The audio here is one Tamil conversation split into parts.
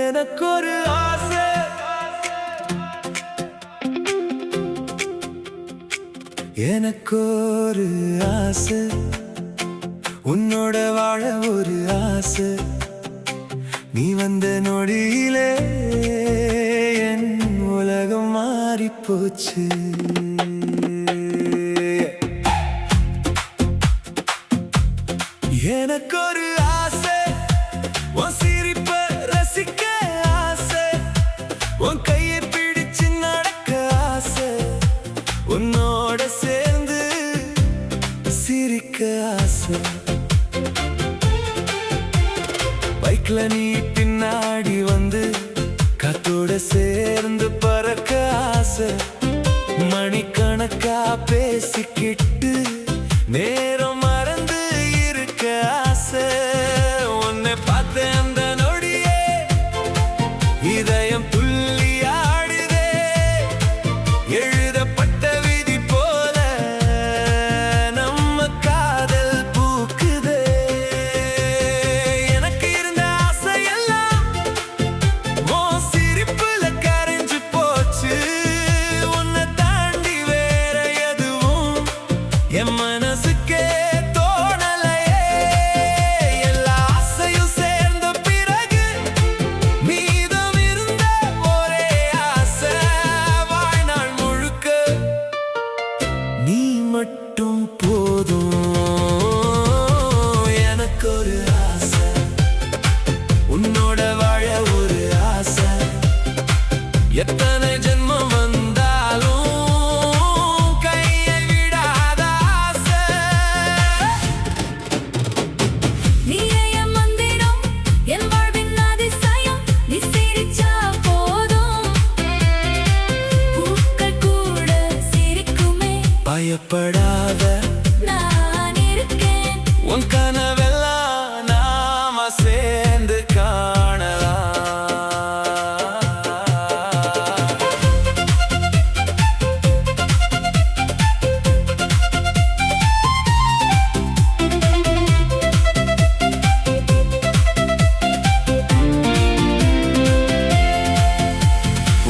எனக்கொரு ஆசை, எனக்கொரு ஆசை, உன்னோட வாழ ஒரு ஆசை. நீ வந்த நொடியிலே என் உலகம் மாறிப்போச்சு. எனக்கொரு ஆசை, உன் சிரிப்பை ரசிக்க ஆசை, உன் கையை பிடிச்சு நடக்க ஆசை, உன்னோட சேர்ந்து சிரிக்க ஆசை. பைக்ல நீ பின்னாடி வந்து காத்தோட சேர்ந்து பறக்க ஆசை. மணிக்கணக்கா பேசிக்கிட்டு நேரம் மறந்து இருக்க ஆசை. உன்னை பார்த்த அந்த நொடியே இதயம் துள்ளி ஆடுதே. எழுதப்பட்ட விதி போல நம்ம காதல் பூக்குதே. எனக்கு இருந்த ஆசையெல்லாம் உன் சிரிப்புல கரைஞ்சு போச்சு. உன்னை தாண்டி வேற எதுவும் என் மனசுக்கே தோணலையே. எல்லா ஆசையும் சேர்ந்த பிறகு மீதம் இருந்த ஒரே ஆசை, வாழ்நாள் முழுக்க நீ மட்டும் போதும். எனக்கொரு ஆசை, உன்னோட வாழ ஒரு ஆசை. எத்தனை ஜென்மம் வந்தாலும் கையை விடாத ஆசை. நீயே என் மந்திரம், என் வாழ்வின் அதிசயம். நீ சிரிச்சா போதும், பூக்கள் கூட சிரிக்குமே. பயப்படாத, நான் இருக்கேன். உன் கனவெல்லாம் நாம சேர்ந்து காணலாம்.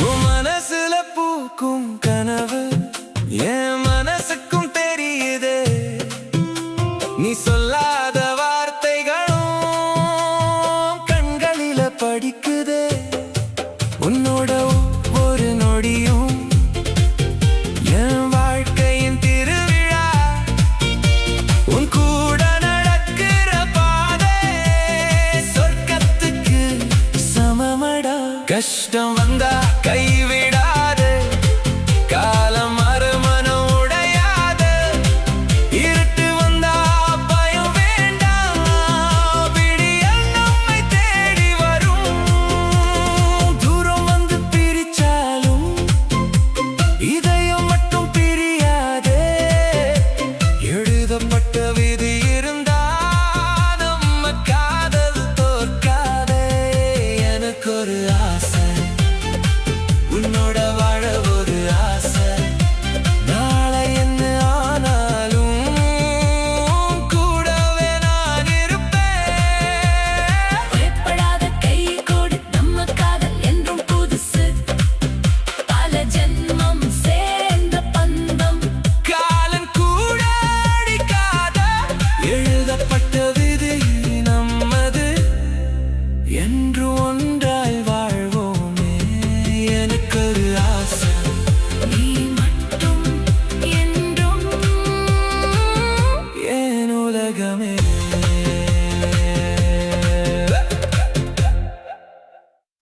உன் மனசுல பூக்கும் கனவு என் மனசுக்கும் தெரியுதே. நீ சொல்லாத வார்த்தைகளும் கண்களில படிக்குதே. உன்னோட ஒவ்வொரு நொடியும் என் வாழ்க்கையின் திருவிழா. உன் கூட நடக்கிற பாதை சொர்க்கத்துக்கு சமமடா. கஷ்டம் வந்தா கைவிடாது, காலம் மறுமனம் உடையாது. இருட்டு வந்தா பயம் வேண்டாம், விடியல் நம்மை தேடி வரும். தூரம் வந்து பிரிச்சாலும் இதயம் மட்டும் பிரியாதே. எழுதப்பட்ட விதி இருந்தா நம்ம காதல் தோற்காதே. எனக்கொரு ஆசை, உன்னோட வாழ ஒரு ஆசை. நாளை என்ன ஆனாலும் கூடவே நான் இருப்பேன். பயப்படாத, கை கொடு, நம்ம காதல் என்றும் புதுசு. பல ஜென்மம் சேர்ந்த பந்தம். காலன் கூட அடிக்காத எழுதப்பட்ட விதி நம்மது என்று ஒன்றாய் வாழ்வோமே. எனக்கொரு ஆசை, நீ மட்டும் என்றும் என் உலகமே.